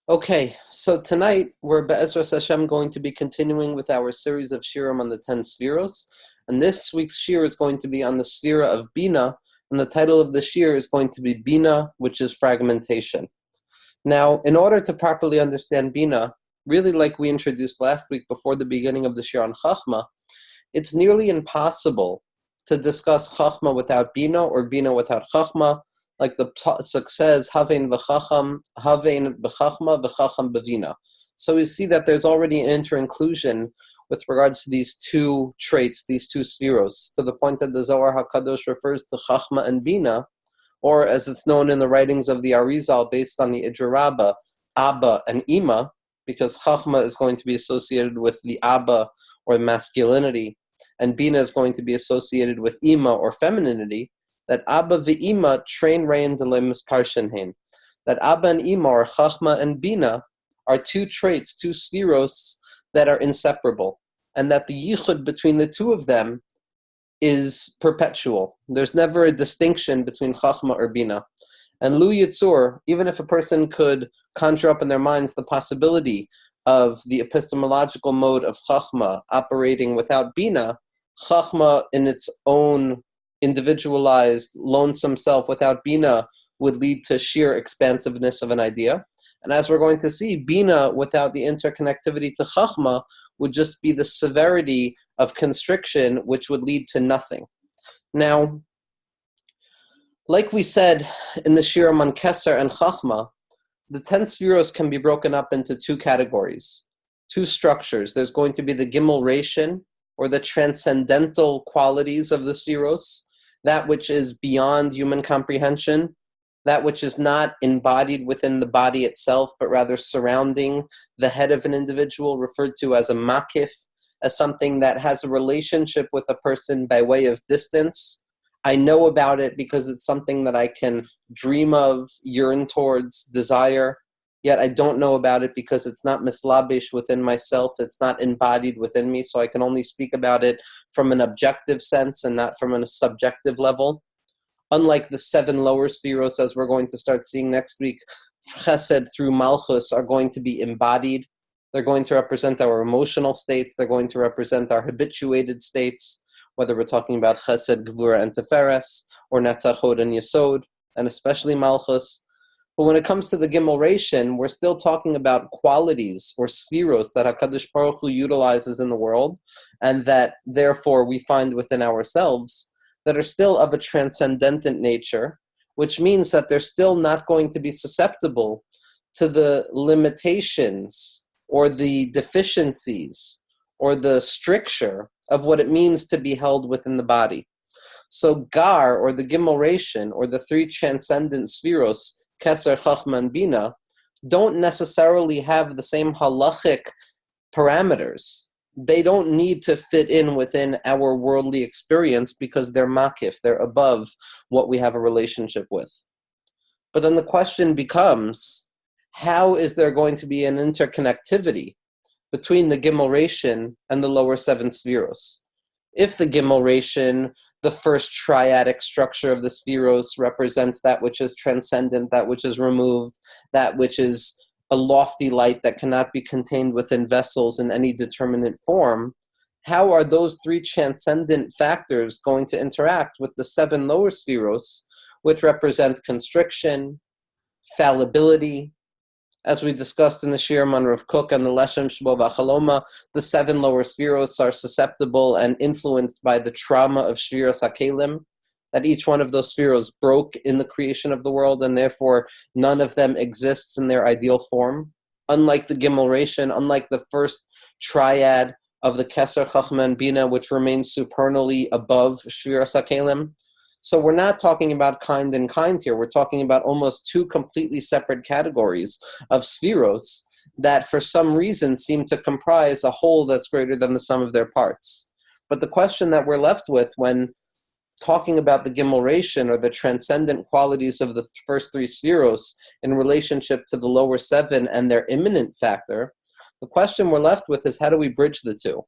Okay, so tonight we're Be'ezras Hashem going to be continuing with our series of shirim on the 10 Sefiros, and this week's shir is going to be on the Sefira of Binah, and the title of the shir is going to be Binah, which is Fragmentation. Now, in order to properly understand Binah, really like we introduced last week before the beginning of the shir on Chachma, it's nearly impossible to discuss Chachma without Binah or Binah without Chachma. Like the pasuk says, Havein v'chacham, Havein b'chachma, v'chacham b'vina. So we see that there's already an inter-inclusion with regards to these two traits, these two spheros, to the point that the Zohar HaKadosh refers to Chachma and Bina, or as it's known in the writings of the Arizal based on the Idra Rabbah, Abba and Ima, because Chachma is going to be associated with the Abba or masculinity, and Bina is going to be associated with Ima or femininity. That Abba v'Ima train rein delemis parshenhen. That Abba and Ima, or Chachma and Bina, are two traits, two spheros that are inseparable, and that the yichud between the two of them is perpetual. There's never a distinction between Chachma or Bina. And Lu Yitzur, even if a person could conjure up in their minds the possibility of the epistemological mode of Chachma operating without Bina, Chachma in its own individualized, lonesome self without Bina would lead to sheer expansiveness of an idea. And as we're going to see, Bina without the interconnectivity to Chachma would just be the severity of constriction, which would lead to nothing. Now, like we said in the Shirim on Keser and Chachma, the 10 Sefiros can be broken up into two categories, two structures. There's going to be the Gimel Rishon, or the transcendental qualities of the Sefiros, that which is beyond human comprehension, that which is not embodied within the body itself, but rather surrounding the head of an individual, referred to as a makif, as something that has a relationship with a person by way of distance. I know about it because it's something that I can dream of, yearn towards, desire, yet I don't know about it because it's not mislabish within myself, it's not embodied within me, so I can only speak about it from an objective sense and not from a subjective level. Unlike the 7 lower spheros, as we're going to start seeing next week, Chesed through Malchus are going to be embodied. They're going to represent our emotional states, they're going to represent our habituated states, whether we're talking about Chesed, Gvura, and Teferes, or Netzachot and Yesod, and especially Malchus. But when it comes to the Gimel Rishon, we're still talking about qualities or spheros that HaKadosh Baruch Hu utilizes in the world, and that therefore we find within ourselves that are still of a transcendent nature, which means that they're still not going to be susceptible to the limitations or the deficiencies or the stricture of what it means to be held within the body. So Gar, or the Gimel Rishon, or the 3 transcendent spheros, Keser, Chachma, and Bina, don't necessarily have the same halachic parameters. They don't need to fit in within our worldly experience because they're makif, they're above what we have a relationship with. But then the question becomes, how is there going to be an interconnectivity between the Gimel Rishon and the lower 7 spheros? If the Gimel Rishon, the first triadic structure of the spheros, represents that which is transcendent, that which is removed, that which is a lofty light that cannot be contained within vessels in any determinate form, how are those 3 transcendent factors going to interact with the 7 lower spheros, which represent constriction, fallibility? As we discussed in the Shirim on Rav Kook and the Leshem Shbo V'Chaloma, the 7 lower spheros are susceptible and influenced by the trauma of Shviras HaKelim, that each one of those spheros broke in the creation of the world, and therefore none of them exists in their ideal form. Unlike the Gimel Rishon, unlike the first triad of the Keser, Chachma, and Bina, which remains supernally above Shviras HaKelim. So we're not talking about kind and kind here. We're talking about almost 2 completely separate categories of spheros that for some reason seem to comprise a whole that's greater than the sum of their parts. But the question that we're left with when talking about the Gimel Rishon, or the transcendent qualities of the first 3 spheros in relationship to the lower 7 and their imminent factor, the question we're left with is, how do we bridge the two?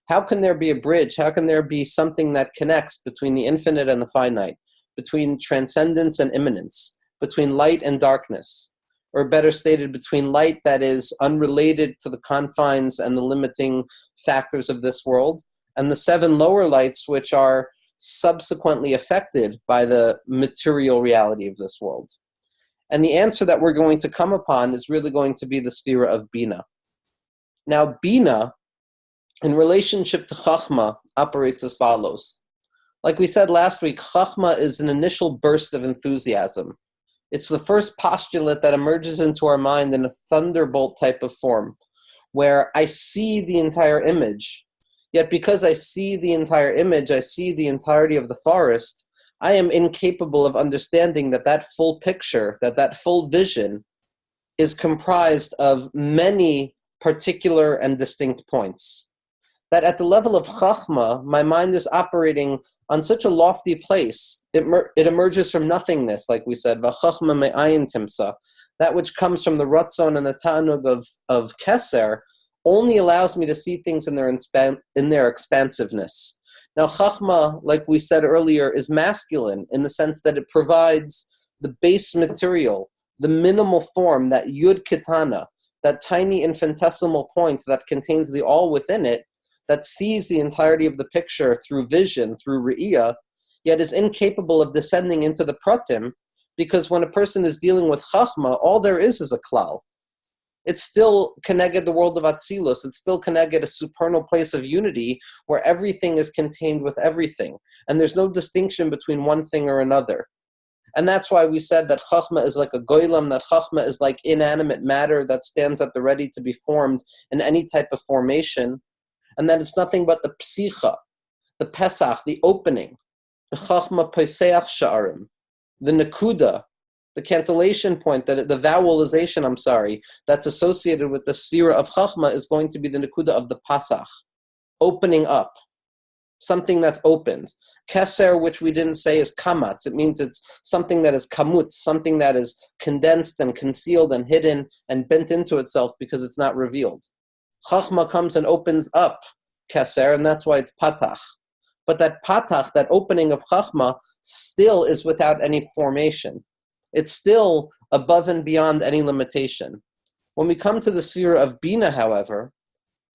How can there be a bridge? How can there be something that connects between the infinite and the finite, between transcendence and immanence, between light and darkness? or better stated, between light that is unrelated to the confines and the limiting factors of this world, and the 7 lower lights which are subsequently affected by the material reality of this world. And the answer that we're going to come upon is really going to be the Sefirah of Binah. Now, Binah, in relationship to Chachma, operates as follows. Like we said last week, Chachma is an initial burst of enthusiasm. It's the first postulate that emerges into our mind in a thunderbolt type of form, where I see the entire image. Yet because I see the entire image, I see the entirety of the forest, I am incapable of understanding that that full picture, that full vision is comprised of many particular and distinct points. That at the level of Chachma, my mind is operating on such a lofty place. It emerges from nothingness, like we said, V'chachma me'ayin timsa. That which comes from the Ratzon and the Ta'anug of Keser only allows me to see things in their expansiveness. Now, Chachma, like we said earlier, is masculine in the sense that it provides the base material, the minimal form, that Yud Ketana, that tiny infinitesimal point that contains the all within it, that sees the entirety of the picture through vision, through Re'iyah, yet is incapable of descending into the pratim, because when a person is dealing with Chachma, all there is a klal. It's still connected the world of Atzilus. It's still connected a supernal place of unity where everything is contained with everything. And there's no distinction between one thing or another. And that's why we said that Chachma is like a goylam, that Chachma is like inanimate matter that stands at the ready to be formed in any type of formation. And that it's nothing but the psicha, the pesach, the opening, the Chachma peseach sha'arim, the nakuda, the cantillation point, the vowelization, that's associated with the Sefirah of Chachma is going to be the nakuda of the pasach, opening up, something that's opened. Keser, which we didn't say, is kamatz. It means it's something that is kamutz, something that is condensed and concealed and hidden and bent into itself because it's not revealed. Chachma comes and opens up Keser, and that's why it's patach. But that patach, that opening of Chachma, still is without any formation. It's still above and beyond any limitation. When we come to the Sefirah of Binah, however,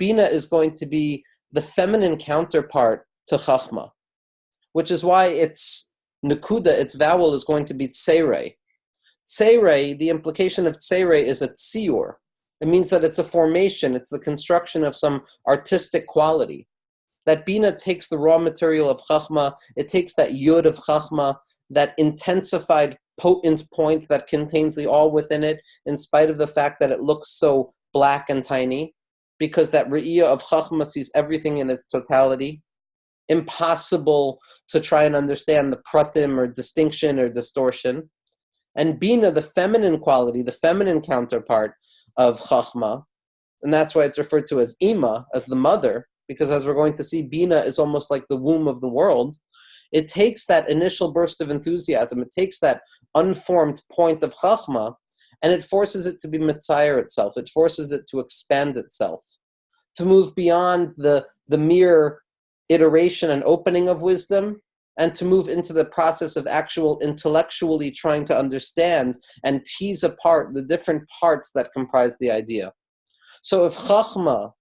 Binah is going to be the feminine counterpart to Chachma, which is why its Nakuda, its vowel, is going to be Tseirei. Tseirei, the implication of Tseirei is a Tziur. It means that it's a formation, it's the construction of some artistic quality. That Binah takes the raw material of Chachma, it takes that Yud of Chachma, that intensified, potent point that contains the all within it, in spite of the fact that it looks so black and tiny, because that Re'iyah of Chachma sees everything in its totality. Impossible to try and understand the pratim or distinction or distortion. And Binah, the feminine quality, the feminine counterpart of Chachma, and that's why it's referred to as Ima, as the mother, because as we're going to see, Binah is almost like the womb of the world. It takes that initial burst of enthusiasm, it takes that unformed point of Chachma, and it forces it to be Mitzayer itself, it forces it to expand itself, to move beyond the mere iteration and opening of wisdom, and to move into the process of actual intellectually trying to understand and tease apart the different parts that comprise the idea. So if Chachma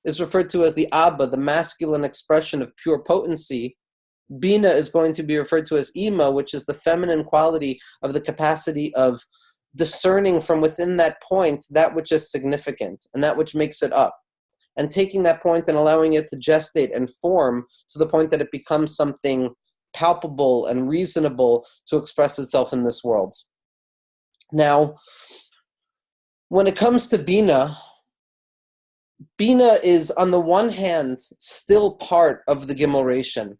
is referred to as the Abba, the masculine expression of pure potency, Binah is going to be referred to as Ima, which is the feminine quality of the capacity of discerning from within that point that which is significant and that which makes it up, and taking that point and allowing it to gestate and form to the point that it becomes something palpable and reasonable to express itself in this world. Now, when it comes to Binah, Binah is, on the one hand, still part of the Gimel.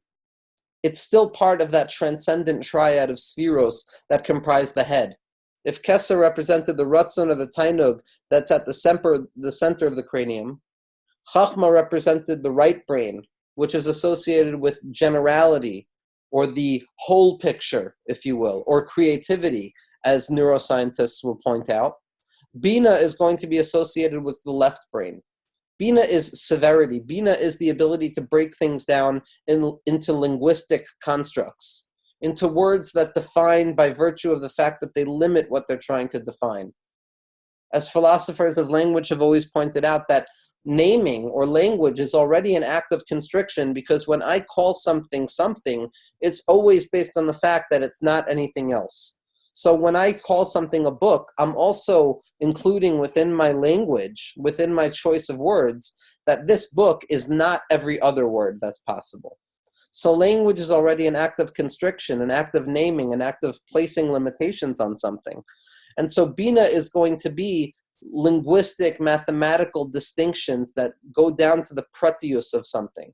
It's still part of that transcendent triad of Sefiros that comprise the head. If Keser represented the Ratzon or the Tainug that's at the center of the cranium, Chachma represented the right brain, which is associated with generality, or the whole picture, if you will, or creativity, as neuroscientists will point out. Binah is going to be associated with the left brain. Binah is severity. Binah is the ability to break things down into linguistic constructs, into words that define by virtue of the fact that they limit what they're trying to define. As philosophers of language have always pointed out, that naming or language is already an act of constriction, because when I call something something, it's always based on the fact that it's not anything else. So when I call something a book, I'm also including within my language, within my choice of words, that this book is not every other word that's possible. So language is already an act of constriction, an act of naming, an act of placing limitations on something. And so Binah is going to be linguistic, mathematical distinctions that go down to the pratius of something.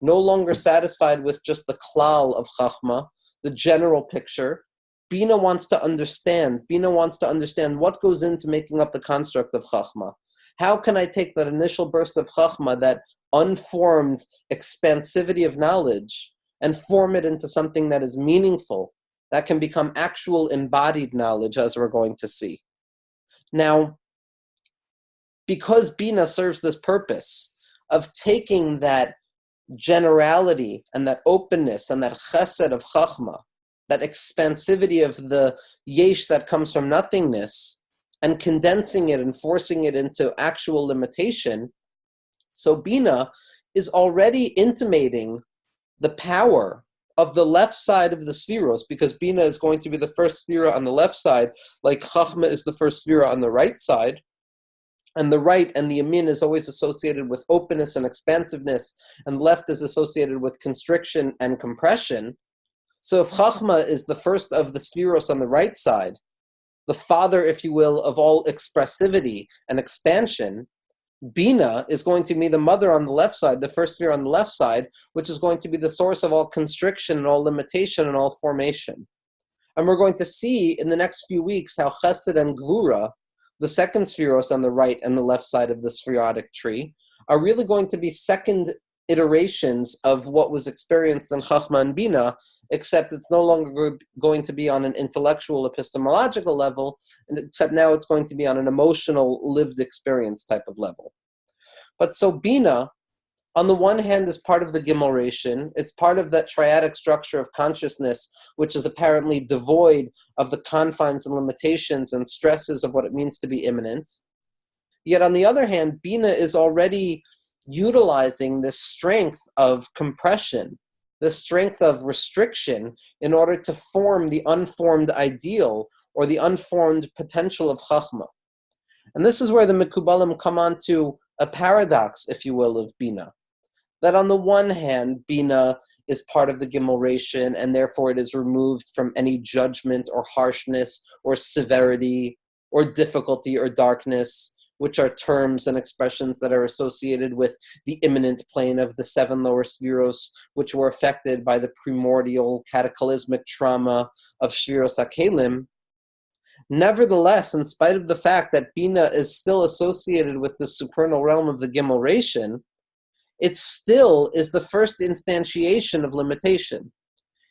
No longer satisfied with just the klal of Chachma, the general picture. Binah wants to understand. Binah wants to understand what goes into making up the construct of Chachma. How can I take that initial burst of Chachma, that unformed expansivity of knowledge, and form it into something that is meaningful, that can become actual embodied knowledge, as we're going to see. Now, because Binah serves this purpose of taking that generality and that openness and that chesed of Chachma, that expansivity of the yesh that comes from nothingness, and condensing it and forcing it into actual limitation, so Binah is already intimating the power of the left side of the Sefirot, because Binah is going to be the first Sefirah on the left side, like Chachma is the first Sefirah on the right side. And the right and the yamin is always associated with openness and expansiveness, and left is associated with constriction and compression. So if Chachma is the first of the Sefirot on the right side, the father, if you will, of all expressivity and expansion, Binah is going to be the mother on the left side, the first sphere on the left side, which is going to be the source of all constriction and all limitation and all formation. And we're going to see in the next few weeks how Chesed and Gvura, the second spheros on the right and the left side of the spherotic tree, are really going to be second iterations of what was experienced in Chachma and Binah, except it's no longer going to be on an intellectual, epistemological level, except now it's going to be on an emotional, lived experience type of level. But so Binah, on the one hand, is part of the Gimel. It's part of that triadic structure of consciousness, which is apparently devoid of the confines and limitations and stresses of what it means to be immanent. Yet on the other hand, Binah is already utilizing this strength of compression, the strength of restriction, in order to form the unformed ideal or the unformed potential of Chachma. And this is where the Mekubalim come on to a paradox, if you will, of Binah. That on the one hand, Binah is part of the Gimel, and therefore it is removed from any judgment or harshness or severity or difficulty or darkness, which are terms and expressions that are associated with the immanent plane of the seven lower Sefirot, which were affected by the primordial cataclysmic trauma of Sefirot HaKelim. Nevertheless, in spite of the fact that Binah is still associated with the supernal realm of the Gimel, it still is the first instantiation of limitation.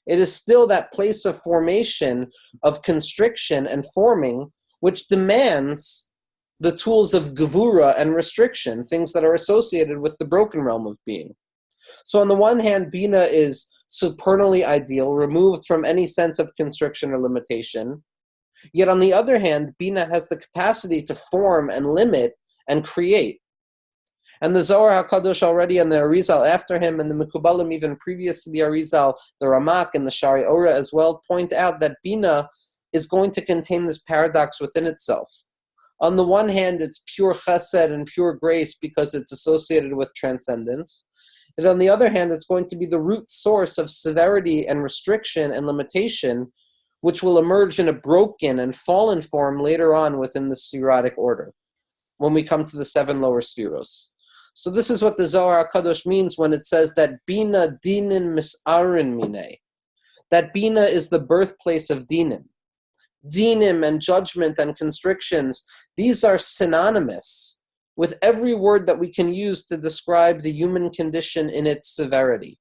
It is still that place of formation, of constriction and forming, which demands the tools of gevura and restriction, things that are associated with the broken realm of being. So on the one hand, Binah is supernally ideal, removed from any sense of constriction or limitation. Yet on the other hand, Binah has the capacity to form and limit and create. And the Zohar HaKadosh already, and the Arizal after him, and the Mekubalim even previous to the Arizal, the Ramak and the Shari Ora as well, point out that Binah is going to contain this paradox within itself. On the one hand, it's pure chesed and pure grace because it's associated with transcendence. And on the other hand, it's going to be the root source of severity and restriction and limitation, which will emerge in a broken and fallen form later on within the Sefirot order, when we come to the seven lower Sefirot. So this is what the Zohar HaKadosh means when it says that Binah dinin misarin minei, that Binah is the birthplace of dinim. Dinim and judgment and constrictions, these are synonymous with every word that we can use to describe the human condition in its severity.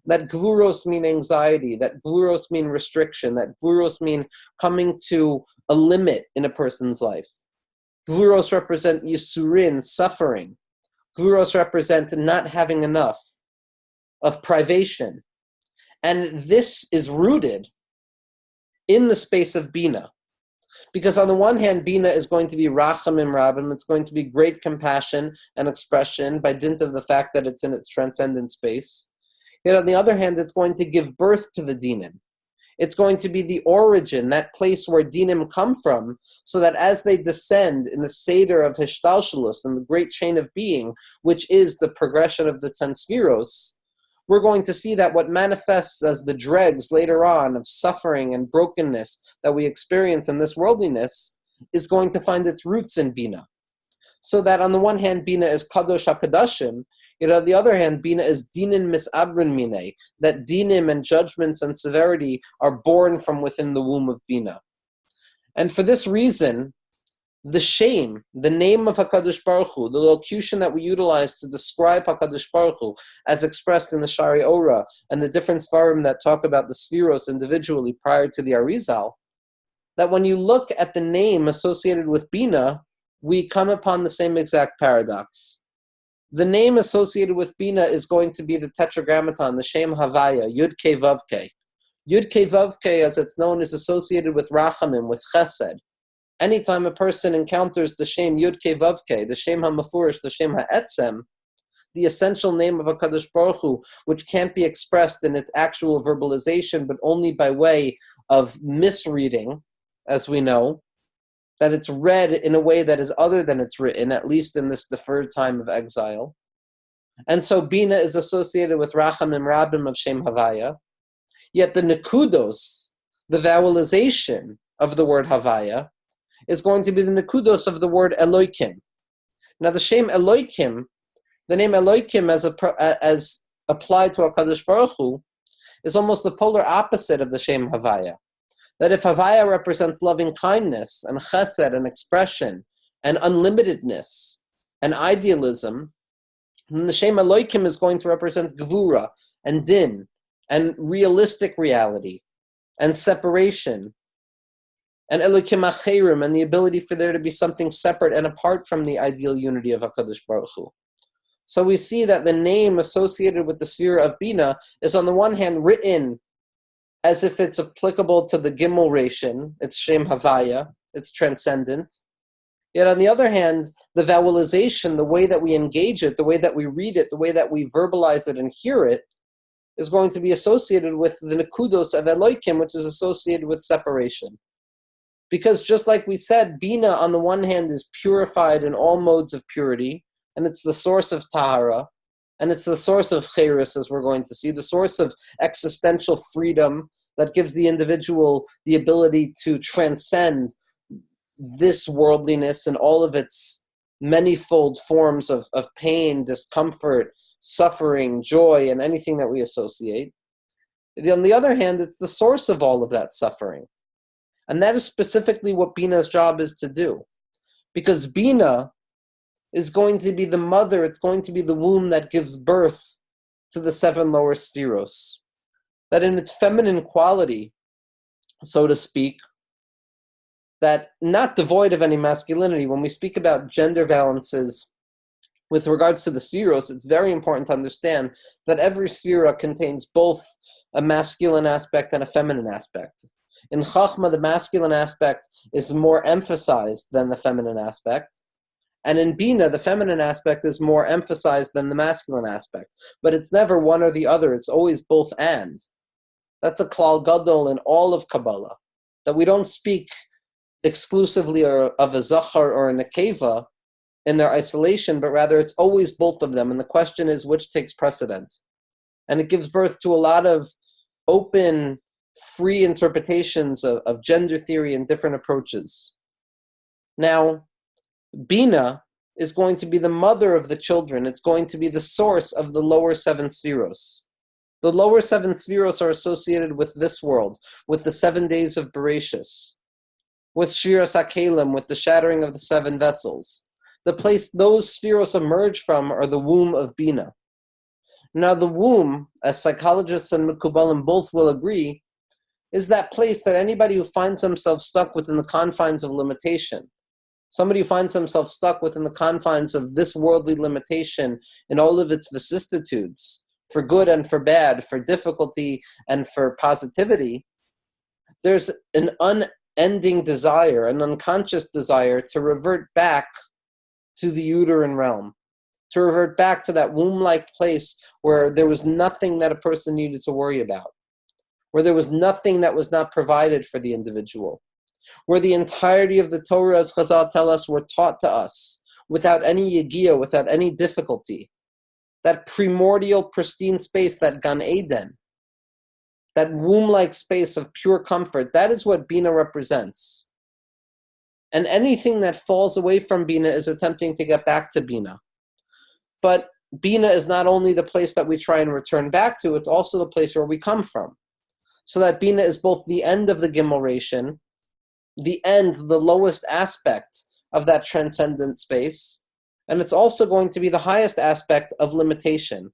That gvuros mean anxiety, that gvuros mean restriction, that gvuros mean coming to a limit in a person's life. Gvuros represent yisurin, suffering. Gvuros represent not having enough, of privation. And this is rooted in the space of Binah. Because on the one hand, Binah is going to be Rachamim Rabim, it's going to be great compassion and expression by dint of the fact that it's in its transcendent space. Yet on the other hand, it's going to give birth to the Dinim. It's going to be the origin, that place where Dinim come from, so that as they descend in the Seder of Hishtalshalus, and the great chain of being, which is the progression of the 10 Sfiros, we're going to see that what manifests as the dregs later on of suffering and brokenness that we experience in this worldliness is going to find its roots in Binah. So that on the one hand, Binah is Kadosh HaKadoshim, yet on the other hand, Binah is Dinin Misabrin Minei, that Dinim and judgments and severity are born from within the womb of Binah. And for this reason, the shame, the name of HaKadosh Baruch Hu, the locution that we utilize to describe HaKadosh Baruch Hu, as expressed in the Shari Ora and the different Sfarim that talk about the Sfiros individually prior to the Arizal, that when you look at the name associated with Binah, we come upon the same exact paradox. The name associated with Binah is going to be the Tetragrammaton, the Shem Havaya, Yud Kei Vav Kei. Yud Kei Vav Kei, as it's known, is associated with Rachamim, with Chesed. Anytime a person encounters the Shem Yud Kei Vav Kei, the Shem HaMafurish, the Shem HaEtzem, the essential name of HaKadosh Baruch Hu, which can't be expressed in its actual verbalization, but only by way of misreading, as we know, that it's read in a way that is other than it's written, at least in this deferred time of exile. And so Binah is associated with Rachamim Rabim of Shem Havaya, yet the Nekudos, the vowelization of the word Havaya, is going to be the Nekudos of the word Eloikim. Now the Shem Eloikim, the name Eloikim as applied to HaKadosh Baruch Hu, is almost the polar opposite of the Shem Havaya. That if Havaya represents loving kindness and chesed and expression and unlimitedness and idealism, then the Shem Eloikim is going to represent Gvura and Din and realistic reality and separation and Elokim Acherim and the ability for there to be something separate and apart from the ideal unity of HaKadosh Baruch Hu. So we see that the name associated with the sphere of Binah is on the one hand written as if it's applicable to the Gimel Ration, it's Shem Havaya, it's transcendent. Yet on the other hand, the vowelization, the way that we engage it, the way that we read it, the way that we verbalize it and hear it, is going to be associated with the Nekudos of Eloikim, which is associated with separation. Because just like we said, Binah on the one hand is purified in all modes of purity, and it's the source of Tahara, and it's the source of Cheres, as we're going to see, the source of existential freedom that gives the individual the ability to transcend this worldliness and all of its manifold forms of pain, discomfort, suffering, joy, and anything that we associate. On the other hand, it's the source of all of that suffering. And that is specifically what Binah's job is to do. Because Binah is going to be the mother, it's going to be the womb that gives birth to the 7 lower spheros. That in its feminine quality, so to speak, that not devoid of any masculinity, when we speak about gender balances with regards to the spheros, it's very important to understand that every sphera contains both a masculine aspect and a feminine aspect. In Chachma, the masculine aspect is more emphasized than the feminine aspect. And in Binah, the feminine aspect is more emphasized than the masculine aspect. But it's never one or the other. It's always both and. That's a klal gadol in all of Kabbalah. That we don't speak exclusively of a zachar or a nekeva in their isolation, but rather it's always both of them. And the question is, which takes precedence? And it gives birth to a lot of open, free interpretations of gender theory and different approaches. Now, Binah is going to be the mother of the children. It's going to be the source of the lower 7 spheros. The lower 7 spheros are associated with this world, with the 7 days of Bereshis, with Shiras HaKelim, with the shattering of the 7 vessels. The place those spheros emerge from are the womb of Binah. Now the womb, as psychologists and Mekubalim both will agree, is that place that anybody who finds themselves stuck within the confines of limitation, somebody who finds himself stuck within the confines of this worldly limitation in all of its vicissitudes, for good and for bad, for difficulty and for positivity, there's an unending desire, an unconscious desire to revert back to the uterine realm, to revert back to that womb-like place where there was nothing that a person needed to worry about, where there was nothing that was not provided for the individual, where the entirety of the Torah, as Chazal tell us, were taught to us without any yegiyah, without any difficulty. That primordial, pristine space, that Gan Eden, that womb-like space of pure comfort, that is what Binah represents. And anything that falls away from Binah is attempting to get back to Binah. But Binah is not only the place that we try and return back to, it's also the place where we come from. So that Binah is both the end of the Gimel Rishon, the end, the lowest aspect of that transcendent space, and it's also going to be the highest aspect of limitation.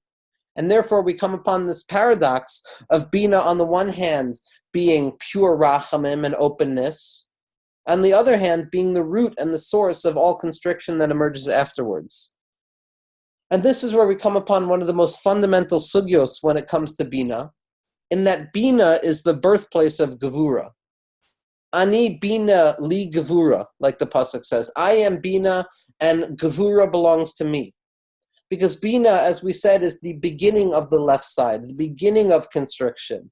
And therefore we come upon this paradox of Binah on the one hand being pure rachamim and openness, on the other hand being the root and the source of all constriction that emerges afterwards. And this is where we come upon one of the most fundamental sugyos when it comes to Binah, in that Binah is the birthplace of Gevura. Ani Binah li Gevura, like the pasuk says. I am Binah and Gevura belongs to me. Because Binah, as we said, is the beginning of the left side, the beginning of constriction,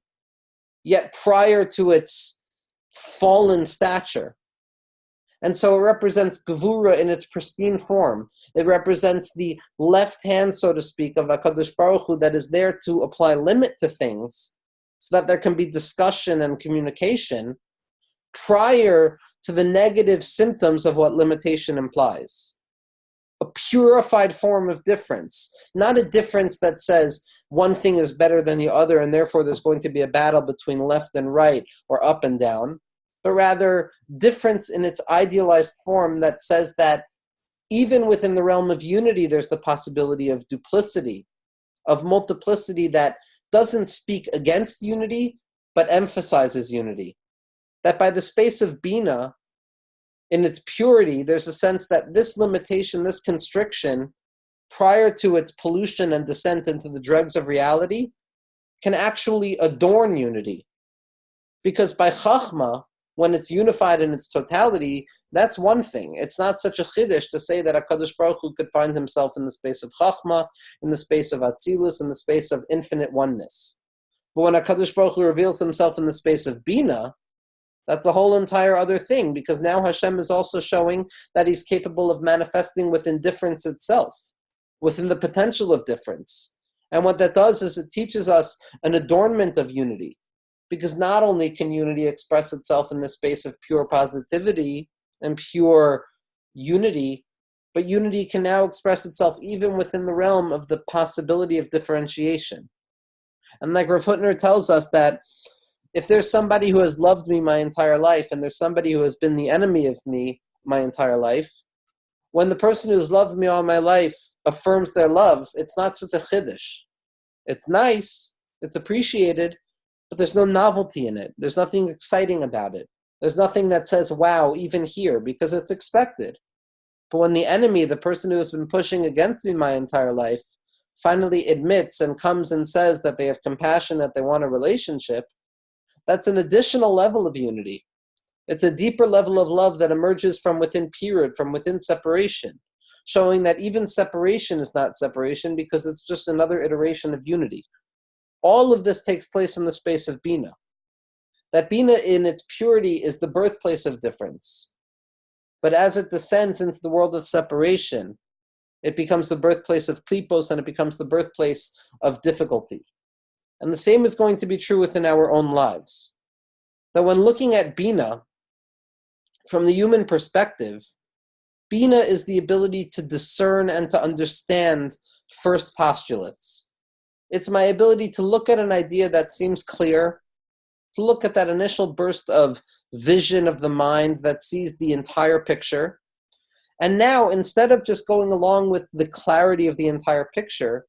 yet prior to its fallen stature. And so it represents Gevura in its pristine form. It represents the left hand, so to speak, of HaKadosh Baruch Hu that is there to apply limit to things so that there can be discussion and communication prior to the negative symptoms of what limitation implies. A purified form of difference, not a difference that says one thing is better than the other and therefore there's going to be a battle between left and right or up and down, but rather difference in its idealized form that says that even within the realm of unity there's the possibility of duplicity, of multiplicity that doesn't speak against unity but emphasizes unity. That by the space of Binah, in its purity, there's a sense that this limitation, this constriction, prior to its pollution and descent into the dregs of reality, can actually adorn unity. Because by Chachma, when it's unified in its totality, that's one thing. It's not such a chiddush to say that HaKadosh Baruch Hu could find himself in the space of Chachma, in the space of Atzilus, in the space of infinite oneness. But when HaKadosh Baruch Hu reveals himself in the space of Binah, that's a whole entire other thing, because now Hashem is also showing that he's capable of manifesting within difference itself, within the potential of difference. And what that does is it teaches us an adornment of unity, because not only can unity express itself in the space of pure positivity and pure unity, but unity can now express itself even within the realm of the possibility of differentiation. And like Rav Hutner tells us that if there's somebody who has loved me my entire life and there's somebody who has been the enemy of me my entire life, when the person who's loved me all my life affirms their love, it's not just a chiddush. It's nice, it's appreciated, but there's no novelty in it. There's nothing exciting about it. There's nothing that says, wow, even here, because it's expected. But when the enemy, the person who has been pushing against me my entire life, finally admits and comes and says that they have compassion, that they want a relationship, that's an additional level of unity. It's a deeper level of love that emerges from within period, from within separation, showing that even separation is not separation because it's just another iteration of unity. All of this takes place in the space of Binah. That Binah in its purity is the birthplace of difference. But as it descends into the world of separation, it becomes the birthplace of klipos and it becomes the birthplace of difficulty. And the same is going to be true within our own lives. That when looking at Binah, from the human perspective, Binah is the ability to discern and to understand first postulates. It's my ability to look at an idea that seems clear, to look at that initial burst of vision of the mind that sees the entire picture. And now, instead of just going along with the clarity of the entire picture,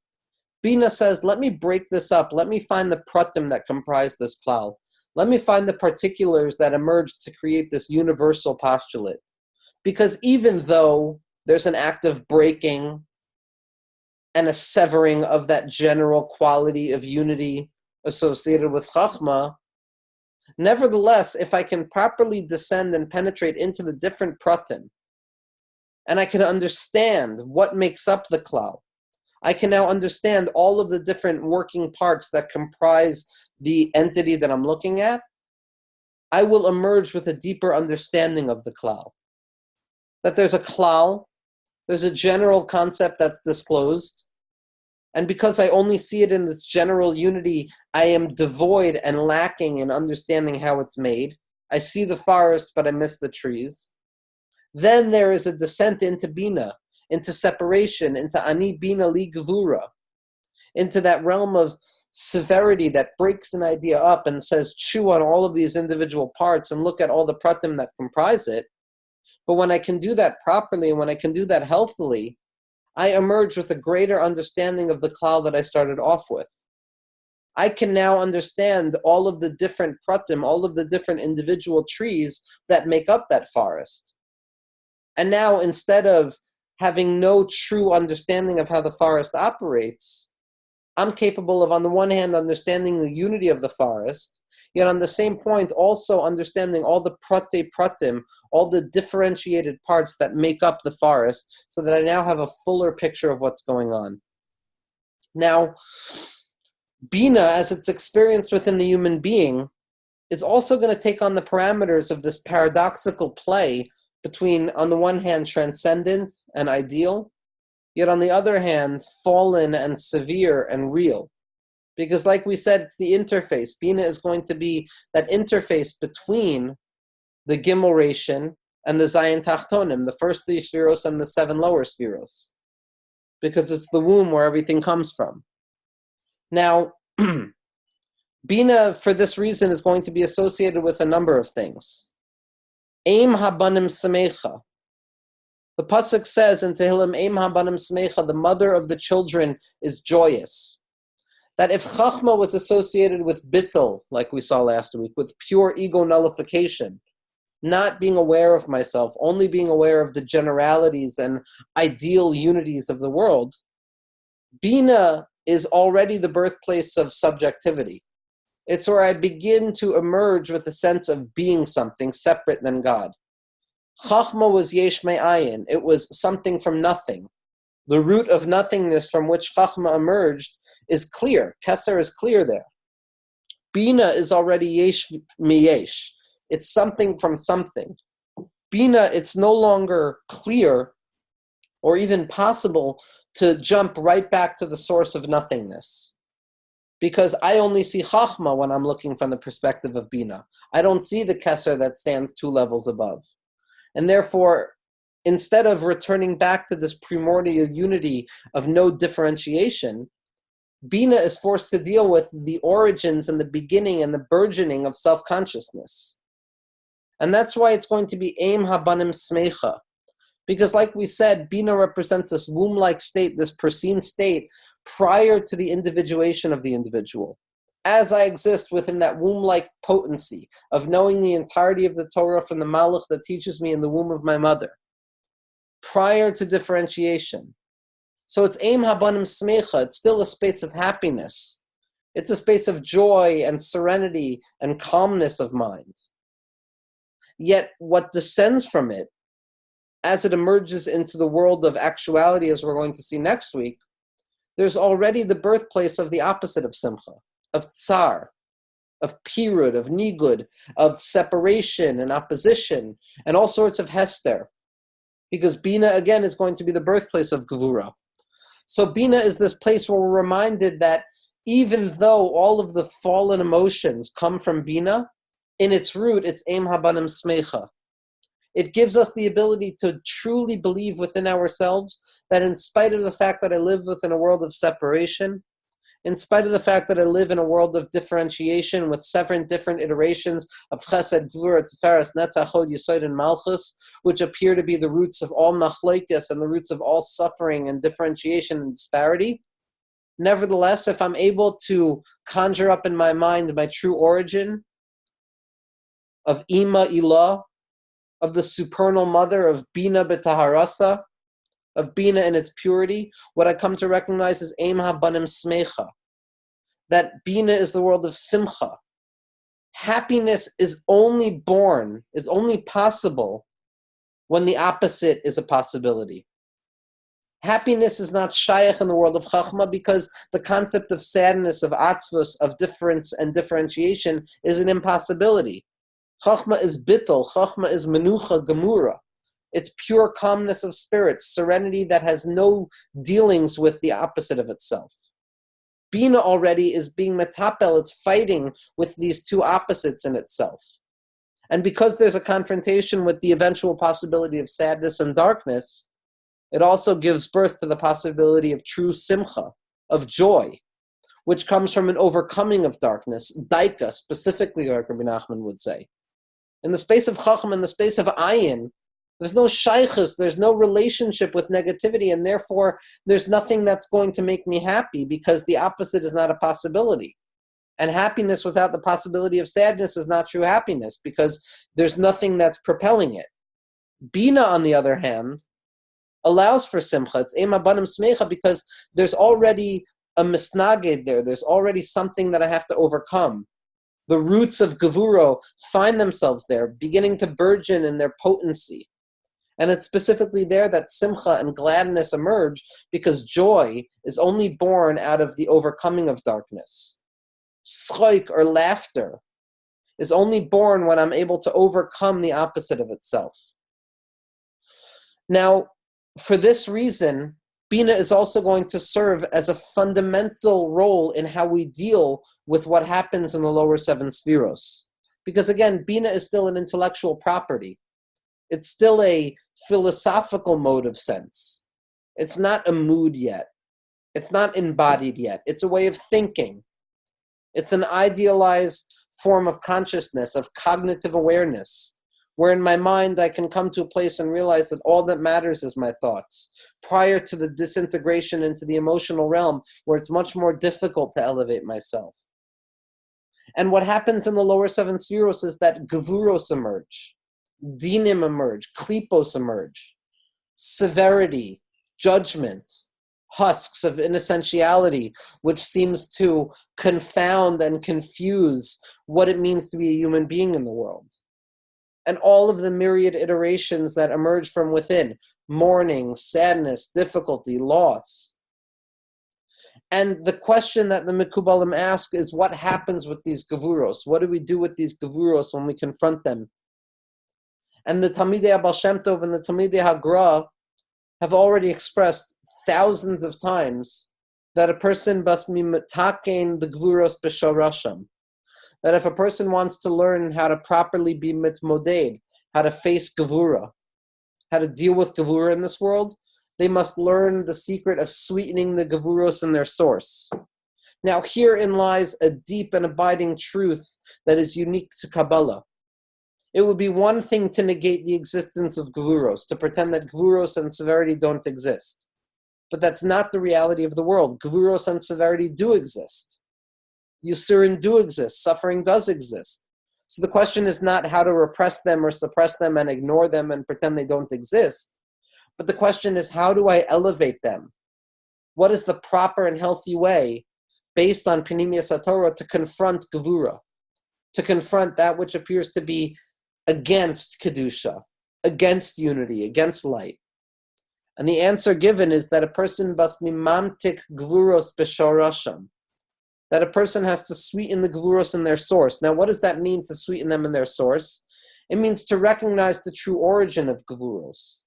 Binah says, let me break this up. Let me find the pratim that comprise this klal. Let me find the particulars that emerge to create this universal postulate. Because even though there's an act of breaking and a severing of that general quality of unity associated with Chachma, Nevertheless, if I can properly descend and penetrate into the different pratim, and I can understand what makes up the klal, I can now understand all of the different working parts that comprise the entity that I'm looking at, I will emerge with a deeper understanding of the klal. That there's a klal, there's a general concept that's disclosed, and because I only see it in its general unity, I am devoid and lacking in understanding how it's made. I see the forest, but I miss the trees. Then there is a descent into Binah, into separation, into Ani Binah Li Gevura, into that realm of severity that breaks an idea up and says, chew on all of these individual parts and look at all the pratim that comprise it. But when I can do that properly, and when I can do that healthily, I emerge with a greater understanding of the klal that I started off with. I can now understand all of the different pratim, all of the different individual trees that make up that forest. And now, instead of having no true understanding of how the forest operates, I'm capable of, on the one hand, understanding the unity of the forest, yet on the same point also understanding all the pratim, all the differentiated parts that make up the forest, so that I now have a fuller picture of what's going on. Now, Binah, as it's experienced within the human being, is also going to take on the parameters of this paradoxical play between, on the one hand, transcendent and ideal, yet on the other hand, fallen and severe and real. Because like we said, it's the interface. Binah is going to be that interface between the Gimel Rishon and the Zayin Tachtonim, the first 3 Sefirot and the 7 lower Sefirot. Because it's the womb where everything comes from. Now, Binah, for this reason, is going to be associated with a number of things. Eim habanim samecha. The pasuk says in Tehillim, Eim habanim samecha, the mother of the children is joyous. That if Chachma was associated with bittul, like we saw last week, with pure ego nullification, not being aware of myself, only being aware of the generalities and ideal unities of the world, Binah is already the birthplace of subjectivity. It's where I begin to emerge with a sense of being something separate than God. Chachma was yesh me'ayin. It was something from nothing. The root of nothingness from which Chachma emerged is clear. Keser is clear there. Binah is already yesh miyesh. It's something from something. Binah, it's no longer clear or even possible to jump right back to the source of nothingness. Because I only see Chachma when I'm looking from the perspective of Binah. I don't see the Keser that stands 2 levels above. And therefore, instead of returning back to this primordial unity of no differentiation, Binah is forced to deal with the origins and the beginning and the burgeoning of self-consciousness. And that's why it's going to be Eim Habanim Smecha. Because like we said, Binah represents this womb-like state, this pristine state, prior to the individuation of the individual. As I exist within that womb-like potency of knowing the entirety of the Torah from the Malach that teaches me in the womb of my mother, prior to differentiation. So it's Eim Habanim Smecha, it's still a space of happiness. It's a space of joy and serenity and calmness of mind. Yet what descends from it, as it emerges into the world of actuality, as we're going to see next week, there's already the birthplace of the opposite of Simcha, of Tsar, of Pirud, of Nigud, of separation and opposition, and all sorts of Hester. Because Binah, again, is going to be the birthplace of Gevura. So Binah is this place where we're reminded that even though all of the fallen emotions come from Binah, in its root, it's Eim Habanim Smecha. It gives us the ability to truly believe within ourselves that in spite of the fact that I live within a world of separation, in spite of the fact that I live in a world of differentiation with 7 different iterations of Chesed, Gvura, Tiferes, Netzach, Hod, Yesod, and Malchus, which appear to be the roots of all machlokes and the roots of all suffering and differentiation and disparity, nevertheless, if I'm able to conjure up in my mind my true origin of Ima Ilah, of the supernal mother, of Binah b'taharasa, of Binah in its purity, what I come to recognize is Eim Habanim Smecha, that Binah is the world of Simcha, Happiness is only born, is only possible when the opposite is a possibility. Happiness is not shaykh in the world of Chachma because the concept of sadness, of atzvus, of difference and differentiation is an impossibility. Chachma is bittul, Chachma is menucha gemura. It's pure calmness of spirit, serenity that has no dealings with the opposite of itself. Binah already is being metapel, it's fighting with these two opposites in itself. And because there's a confrontation with the eventual possibility of sadness and darkness, it also gives birth to the possibility of true simcha, of joy, which comes from an overcoming of darkness, daika, specifically, like Rabbi Nachman would say. In the space of chacham, in the space of ayin, there's no shaykhus, there's no relationship with negativity, and therefore there's nothing that's going to make me happy because the opposite is not a possibility. And happiness without the possibility of sadness is not true happiness because there's nothing that's propelling it. Binah, on the other hand, allows for simcha. It's ema banim smecha because there's already a misnaged there. There's already something that I have to overcome. The roots of gevuro find themselves there, beginning to burgeon in their potency. And it's specifically there that simcha and gladness emerge because joy is only born out of the overcoming of darkness. Schoik, or laughter, is only born when I'm able to overcome the opposite of itself. Now, for this reason, Binah is also going to serve as a fundamental role in how we deal with what happens in the lower seven Sefiros. Because again, Binah is still an intellectual property. It's still a philosophical mode of sense. It's not a mood yet. It's not embodied yet. It's a way of thinking. It's an idealized form of consciousness, of cognitive awareness, where in my mind I can come to a place and realize that all that matters is my thoughts, prior to the disintegration into the emotional realm, where it's much more difficult to elevate myself. And what happens in the lower seven Sefiros is that gevuros emerge, dinim emerge, klipos emerge, severity, judgment, husks of inessentiality, which seems to confound and confuse what it means to be a human being in the world. And all of the myriad iterations that emerge from within, mourning, sadness, difficulty, loss. And the question that the Mekubalim ask is, what happens with these gevuros? What do we do with these gevuros when we confront them? And the Talmidei Baal Shem Tov and the Talmidei Hagra have already expressed thousands of times that a person must be metaken the gevuros b'shorasham. That if a person wants to learn how to properly be mitmoded, how to face gevura, how to deal with gevura in this world, they must learn the secret of sweetening the gevuros in their source. Now herein lies a deep and abiding truth that is unique to Kabbalah. It would be one thing to negate the existence of gevuros, to pretend that gevuros and severity don't exist. But that's not the reality of the world. Gevuros and severity do exist. Yisurin do exist. Suffering does exist. So the question is not how to repress them or suppress them and ignore them and pretend they don't exist. But the question is, how do I elevate them? What is the proper and healthy way, based on Pnimius HaTorah, to confront gevura, to confront that which appears to be against Kedusha, against unity, against light? And the answer given is that a person must be mamtik gvuros b'shorasham, that a person has to sweeten the gevuros in their source. Now, what does that mean, to sweeten them in their source? It means to recognize the true origin of gevuros.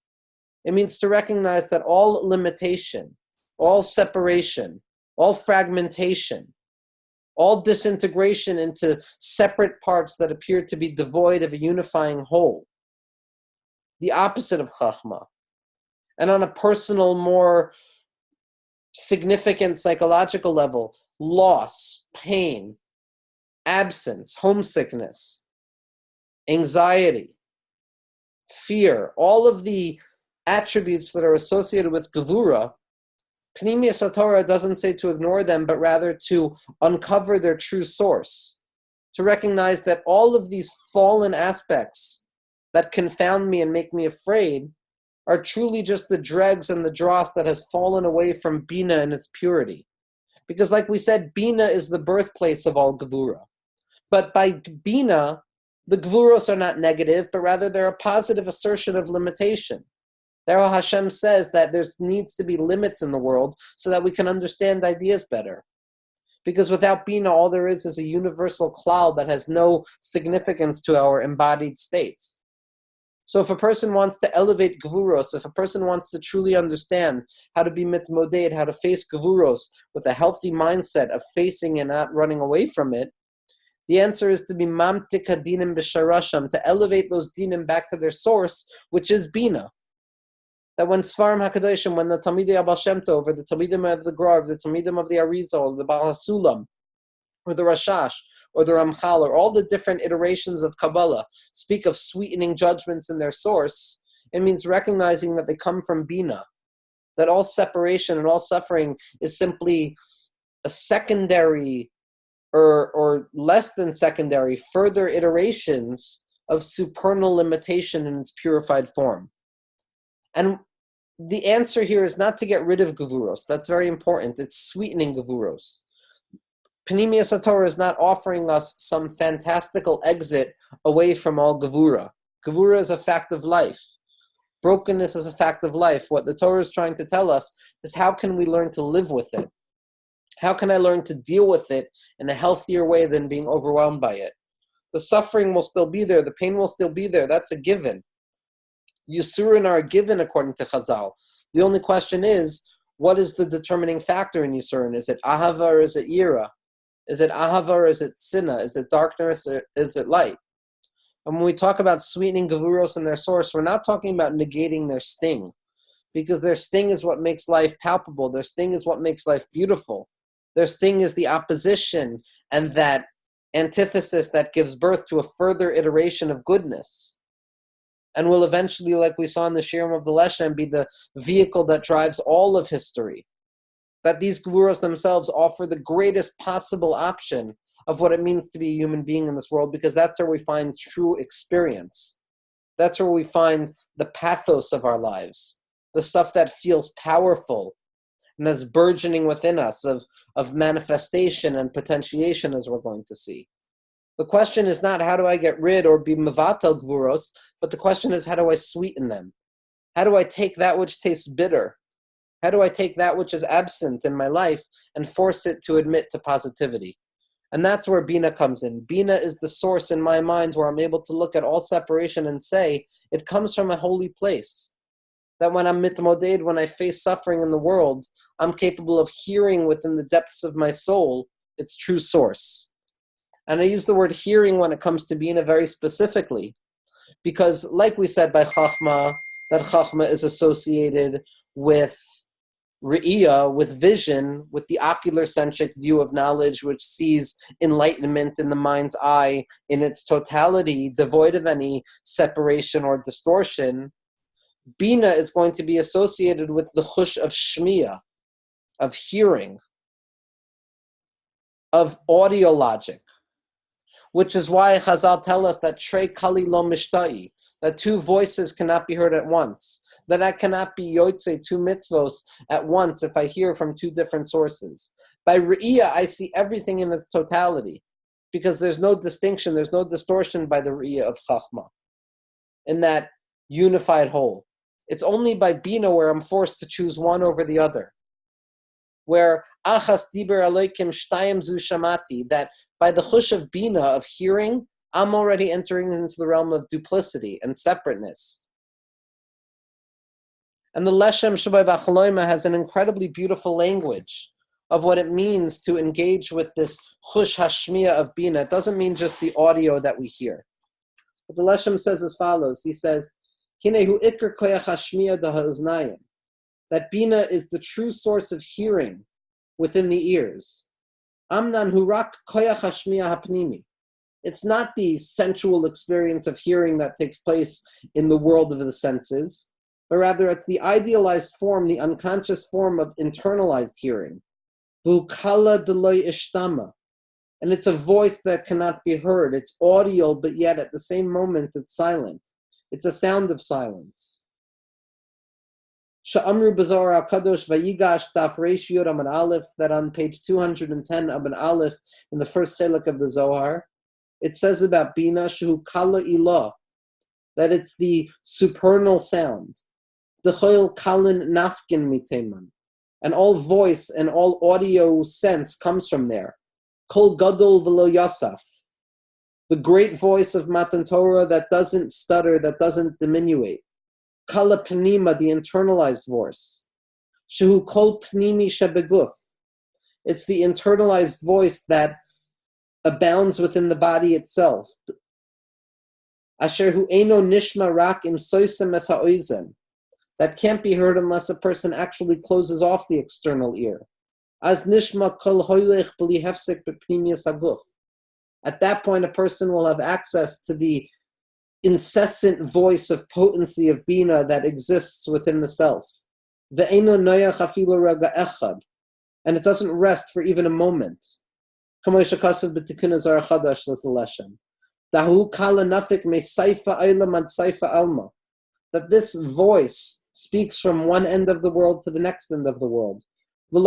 It means to recognize that all limitation, all separation, all fragmentation, all disintegration into separate parts that appear to be devoid of a unifying whole, the opposite of chachma, and on a personal, more significant psychological level, loss, pain, absence, homesickness, anxiety, fear, all of the attributes that are associated with gevura, Pnimius HaTorah doesn't say to ignore them, but rather to uncover their true source, to recognize that all of these fallen aspects that confound me and make me afraid are truly just the dregs and the dross that has fallen away from Binah and its purity. Because like we said, Binah is the birthplace of all gevura. But by Binah, the Gvuros are not negative, but rather they're a positive assertion of limitation. There Hashem says that there needs to be limits in the world so that we can understand ideas better. Because without Binah, all there is a universal cloud that has no significance to our embodied states. So if a person wants to elevate Gvuros, if a person wants to truly understand how to be mitmoded, how to face Gvuros with a healthy mindset of facing and not running away from it, the answer is to be mamtik hadinim b'sharasham, to elevate those dinim back to their source, which is Binah. That when Svarim HaKadoshim, when the Talmidei Abal Shem Tov, or the Talmidim of the Grav, the Talmidim of the Arizal, or the Baal HaSulam, or the Rashash, or the Ramchal, or all the different iterations of Kabbalah speak of sweetening judgments in their source, it means recognizing that they come from Binah, that all separation and all suffering is simply a secondary or less than secondary further iterations of supernal limitation in its purified form. And the answer here is not to get rid of Gevuros. That's very important. It's sweetening Gevuros. Panemius HaTorah is not offering us some fantastical exit away from all Gevura. Gevura is a fact of life. Brokenness is a fact of life. What the Torah is trying to tell us is how can we learn to live with it? How can I learn to deal with it in a healthier way than being overwhelmed by it? The suffering will still be there. The pain will still be there. That's a given. Yisurin are a given according to Chazal. The only question is, what is the determining factor in Yisurin? Is it Ahava or is it Yira? Is it Ahava or is it Sinna? Is it darkness or is it light? And when we talk about sweetening Gevuros and their source, we're not talking about negating their sting, because their sting is what makes life palpable. Their sting is what makes life beautiful. Their sting is the opposition and that antithesis that gives birth to a further iteration of goodness. And will eventually, like we saw in the Shirim of the Leshem, be the vehicle that drives all of history. That these Gevuros themselves offer the greatest possible option of what it means to be a human being in this world, because that's where we find true experience. That's where we find the pathos of our lives, the stuff that feels powerful and that's burgeoning within us of manifestation and potentiation, as we're going to see. The question is not how do I get rid or be mevatel Gvuros, but the question is how do I sweeten them? How do I take that which tastes bitter? How do I take that which is absent in my life and force it to admit to positivity? And that's where Binah comes in. Binah is the source in my mind where I'm able to look at all separation and say, it comes from a holy place. That when I'm mitmoded, when I face suffering in the world, I'm capable of hearing within the depths of my soul its true source. And I use the word hearing when it comes to Binah very specifically, because like we said by Chachma, that Chachma is associated with Re'iyah, with vision, with the ocular-centric view of knowledge, which sees enlightenment in the mind's eye in its totality, devoid of any separation or distortion. Binah is going to be associated with the chush of shmiya, of hearing, of audio logic, which is why Chazal tell us that trei kali lo mishtai, that two voices cannot be heard at once, that I cannot be yotze two mitzvos at once if I hear from two different sources. By Re'iyah, I see everything in its totality, because there's no distinction, there's no distortion by the Re'iyah of Chachma, in that unified whole. It's only by Binah where I'm forced to choose one over the other. Where Achas Diber Aloikim Shtayim Zu Shamati, that by the chush of Binah, of hearing, I'm already entering into the realm of duplicity and separateness. And the Leshem Shabbai Bachaloima has an incredibly beautiful language of what it means to engage with this chush hashmiya of Binah. It doesn't mean just the audio that we hear. But the Leshem says as follows. He says, Hinehu ikr koyach hashmiya daha'uznayim, that Binah is the true source of hearing within the ears. Amnan hu rak koyach hashmiya hapnimi. It's not the sensual experience of hearing that takes place in the world of the senses, but rather it's the idealized form, the unconscious form of internalized hearing. V'ukala deloy ishtama. And it's a voice that cannot be heard. It's audio, but yet at the same moment it's silent. It's a sound of silence. Sha'amru Bazar HaKadosh Vayigash Daf Reish Yod Amud Aleph, that on page 210 Amud Aleph in the first chiluk of the Zohar, it says about Binah, Shehu Kala Ilah, that it's the supernal sound. The Choil Kalin Nafkin Miteman. And all voice and all audio sense comes from there. Kol Gadol V'lo Yasaf. The great voice of Matan Torah that doesn't stutter, that doesn't diminuate. Kala Pnima, the internalized voice. Shehu Kol Pnimi Shebeguf. It's the internalized voice that abounds within the body itself. Asher hu eno nishma rak im soisem es ha'oizen. That can't be heard unless a person actually closes off the external ear. As nishma kol hoylech b'li hefsek b'pnimius haguf. At that point, a person will have access to the incessant voice of potency of Binah that exists within the self. Ve'eno noyach afilu raga echad. And it doesn't rest for even a moment. Kamo shekasav b'tikkun hazar chadash, says the Leshem. Dahu kala nafik me saifa aylam ad saifa alma. That this voice speaks from one end of the world to the next end of the world. But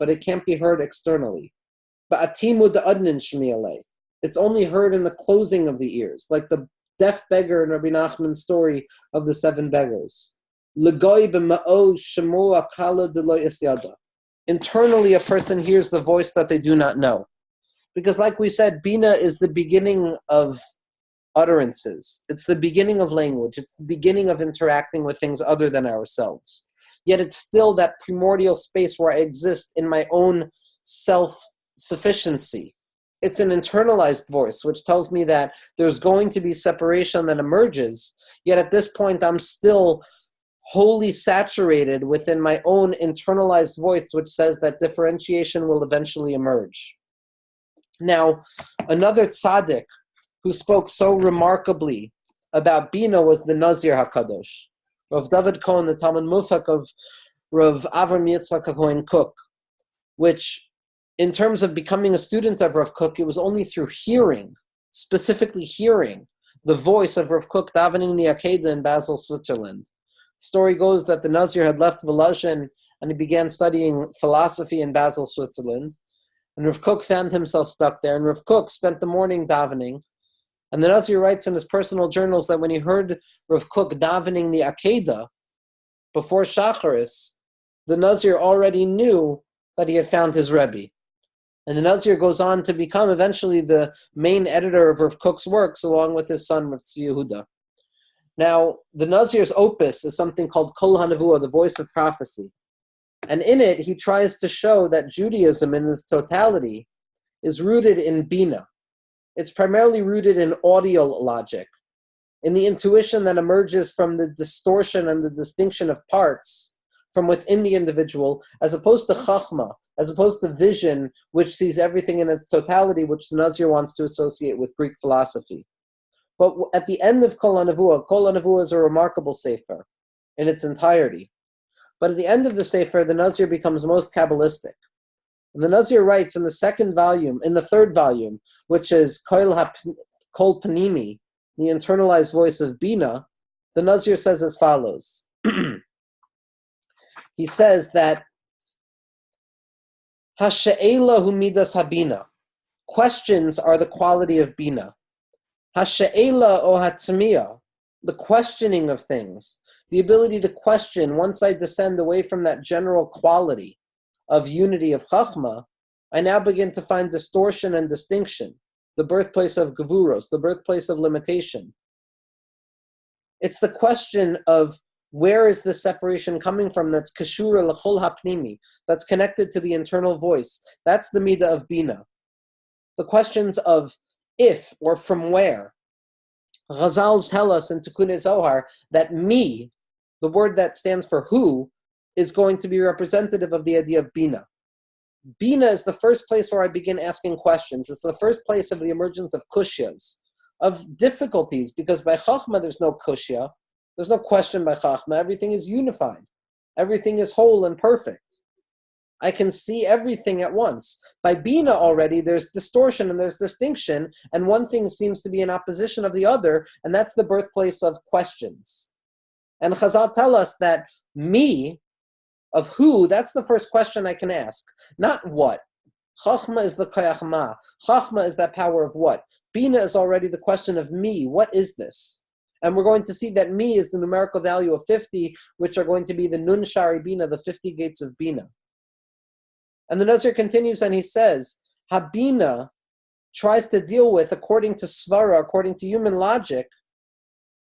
it can't be heard externally. It's only heard in the closing of the ears, like the deaf beggar in Rabbi Nachman's story of the 7 beggars. Internally, a person hears the voice that they do not know. Because like we said, Binah is the beginning of utterances. It's the beginning of language. It's the beginning of interacting with things other than ourselves. Yet it's still that primordial space where I exist in my own self-sufficiency. It's an internalized voice, which tells me that there's going to be separation that emerges, yet at this point I'm still wholly saturated within my own internalized voice, which says that differentiation will eventually emerge. Now, another tzaddik who spoke so remarkably about Binah was the Nazir HaKadosh, Rav David Cohen, the Talmud Mufak of Rav Avram Yitzchak HaKohen Kook, which, in terms of becoming a student of Rav Kook, it was only through hearing, specifically hearing, the voice of Rav Kook davening the Akedah in Basel, Switzerland. The story goes that the Nazir had left Volozhin and he began studying philosophy in Basel, Switzerland. And Rav Kook found himself stuck there, and Rav Kook spent the morning davening. And the Nazir writes in his personal journals that when he heard Rav Kook davening the Akedah before Shacharis, the Nazir already knew that he had found his Rebbe. And the Nazir goes on to become eventually the main editor of Rav Kook's works, along with his son, Rav Tzvi Yehuda. Now, the Nazir's opus is something called Kol HaNevuah, the voice of prophecy. And in it, he tries to show that Judaism in its totality is rooted in Binah. It's primarily rooted in audio logic, in the intuition that emerges from the distortion and the distinction of parts from within the individual, as opposed to Chachma, as opposed to vision, which sees everything in its totality, which the Nazir wants to associate with Greek philosophy. But at the end of Kol HaNevuah is a remarkable sefer in its entirety. But at the end of the sefer, the Nazir becomes most Kabbalistic. And the Nazir writes in the third volume, which is Kol Panimi, the internalized voice of Binah, the Nazir says as follows. He says that Hashe'ela hu midas habina. Questions are the quality of Binah. Hashe'ela o hatzmiya, the questioning of things, the ability to question. Once I descend away from that general quality of unity of Chachma, I now begin to find distortion and distinction, the birthplace of Gevuros, the birthplace of limitation. It's the question of where is the separation coming from that's kashura l'chol hapnimi, that's connected to the internal voice. That's the midah of Binah. The questions of if or from where. Chazal tell us in Tikkun Zohar that me, the word that stands for who, is going to be representative of the idea of Binah. Binah is the first place where I begin asking questions. It's the first place of the emergence of kushyas, of difficulties, because by Chachma there's no kushya, there's no question by Chachma. Everything is unified. Everything is whole and perfect. I can see everything at once. By Binah already, there's distortion and there's distinction, and one thing seems to be in opposition of the other, and that's the birthplace of questions. And Chazal tell us that me, of who, that's the first question I can ask. Not what. Chachma is the koyach ma. Chachma is that power of what? Binah is already the question of me. What is this? And we're going to see that me is the numerical value of 50, which are going to be the nun shari Binah, the 50 gates of Binah. And the Nazir continues and he says, Habina tries to deal with, according to Svara, according to human logic,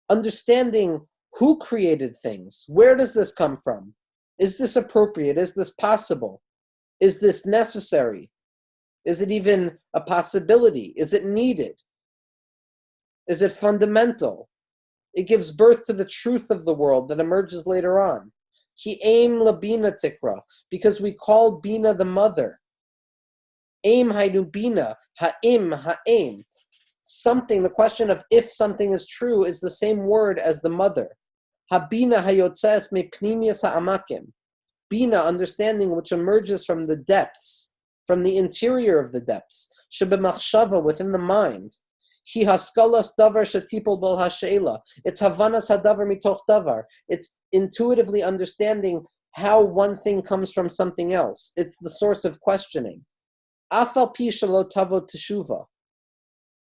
understanding who created things. Where does this come from? Is this appropriate? Is this possible? Is this necessary? Is it even a possibility? Is it needed? Is it fundamental? It gives birth to the truth of the world that emerges later on. Ki aim labina tikra, because we call Bina the mother. Aim hainu Bina, ha'im, ha'aim. Something, the question of if something is true, is the same word as the mother. Habina hayotzes me pnimius ha'amakim. Bina, understanding which emerges from the depths, from the interior of the depths. Shebemachshava, within the mind. Hi haskalas davar shetipol bol hasheila. It's havanas hadavar mitoch davar. It's intuitively understanding how one thing comes from something else. It's the source of questioning. Afal pi shelo tavo teshuva.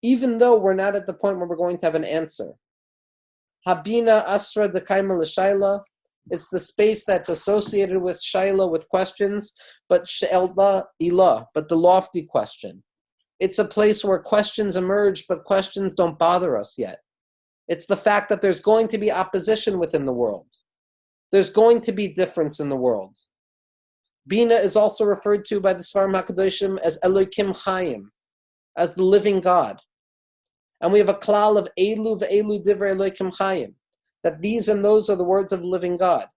Even though we're not at the point where we're going to have an answer. Habina asra dekaima l'shaila. It's the space that's associated with shaila, with questions, but she'elda ilah, but the lofty question. It's a place where questions emerge, but questions don't bother us yet. It's the fact that there's going to be opposition within the world. There's going to be difference in the world. Bina is also referred to by the Sfarim HaKadoshim as Elokim Chayim, as the living God. And we have a klal of Elu ve'elu divrei Elokim Chayim, that these and those are the words of the living God.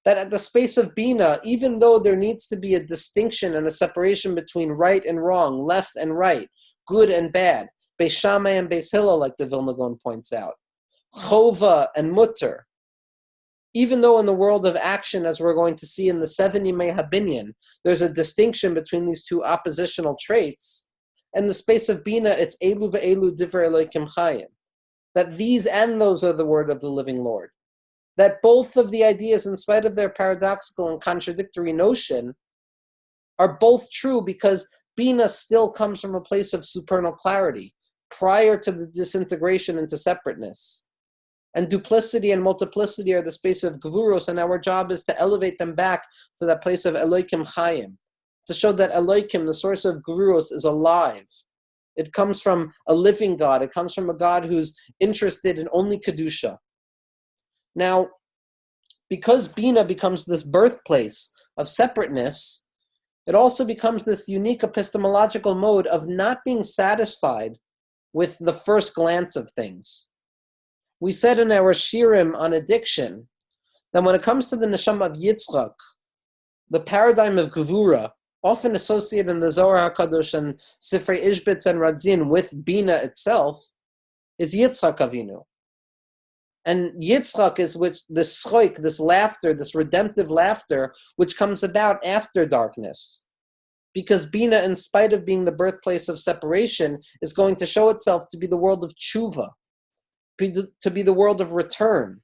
That at the space of Bina, even though there needs to be a distinction and a separation between right and wrong, left and right, good and bad, Beis Shammai and Beis Hillel, like the Vilna Gaon points out, Chova and Mutter, even though in the world of action, as we're going to see in the 7 Yimei HaBinyan, there's a distinction between these two oppositional traits, in the space of Bina, it's Elu ve'elu divrei Elokim Chayim, that these and those are the word of the living Lord. That both of the ideas, in spite of their paradoxical and contradictory notion, are both true because Bina still comes from a place of supernal clarity, prior to the disintegration into separateness. And duplicity and multiplicity are the space of Gevuros, and our job is to elevate them back to that place of Elokim Chayim, to show that Elokim, the source of Gevuros, is alive. It comes from a living God. It comes from a God who's interested in only Kedusha. Now, because Bina becomes this birthplace of separateness, it also becomes this unique epistemological mode of not being satisfied with the first glance of things. We said in our shirim on addiction that when it comes to the neshama of Yitzchak, the paradigm of Gevura, often associated in the Zohar HaKadosh and Sifrei Ishbitz and Radzin with Bina itself, is Yitzchak Avinu. And Yitzchak is which this schoik, this laughter, this redemptive laughter, which comes about after darkness. Because Bina, in spite of being the birthplace of separation, is going to show itself to be the world of tshuva, to be the world of return,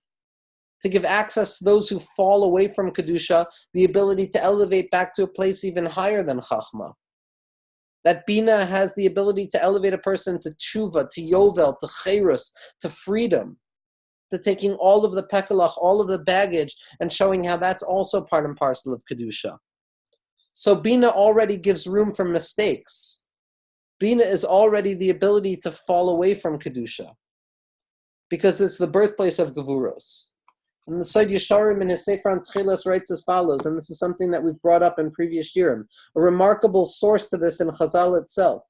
to give access to those who fall away from Kedusha the ability to elevate back to a place even higher than Chachma. That Bina has the ability to elevate a person to tshuva, to yovel, to cherus, to freedom, to taking all of the pekelach, all of the baggage, and showing how that's also part and parcel of Kedusha. So Bina already gives room for mistakes. Bina is already the ability to fall away from Kedusha, because it's the birthplace of Gevuros. And the Sod Yesharim in his Sefer on Tchilas writes as follows, and this is something that we've brought up in previous Yirim, a remarkable source to this in Chazal itself.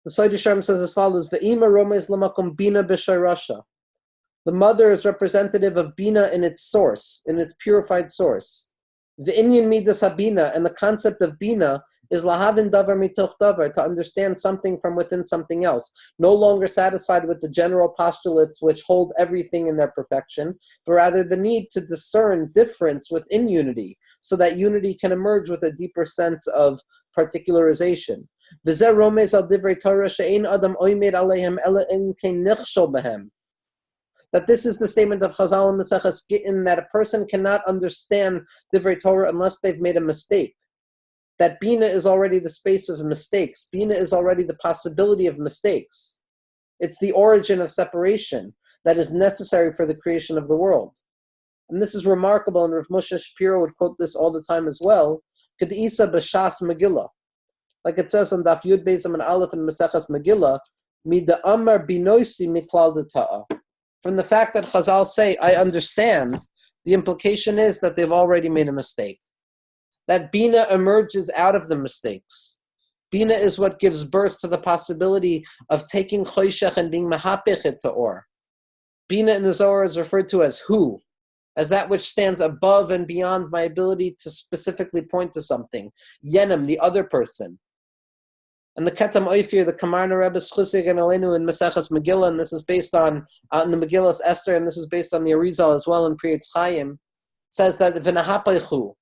The Sod Yesharim says as follows, Ve'ima romes lamakom Bina b'shayrasha. The mother is representative of Bina in its source, in its purified source. Ve'inyan midas habina, and the concept of Bina is lahavin davar mitoch davar, to understand something from within something else, no longer satisfied with the general postulates which hold everything in their perfection, but rather the need to discern difference within unity, so that unity can emerge with a deeper sense of particularization. V'zeh romes al divrei Torah she'ein adam oimed aleihem ela in kein nichshol behem. That this is the statement of Chazal and Maseches Gittin, that a person cannot understand divrei Torah unless they've made a mistake. that Binah is already the space of mistakes. Binah is already the possibility of mistakes. It's the origin of separation that is necessary for the creation of the world. And this is remarkable, and Rav Moshe Shapiro would quote this all the time as well. Kedisa b'shas Megillah. Like it says on Daf Yud Beis and Aleph in Maseches Megillah, Mida Amar Binoisi Miklal D'Ta'a. From the fact that Chazal say, I understand, the implication is that they've already made a mistake. That Binah emerges out of the mistakes. Binah is what gives birth to the possibility of taking Choshech and being Mahapichet to Or. Binah in the Zohar is referred to as Hu, as that which stands above and beyond my ability to specifically point to something. Yenem, the other person. And the Ketam Oifir, the Kamarna Rebbe's Chusik and Alenu in Maseches Megillah, and this is based on the Megillah's Esther, and this is based on the Arizal as well in Priyetz Chaim, says that V'nahapaychu,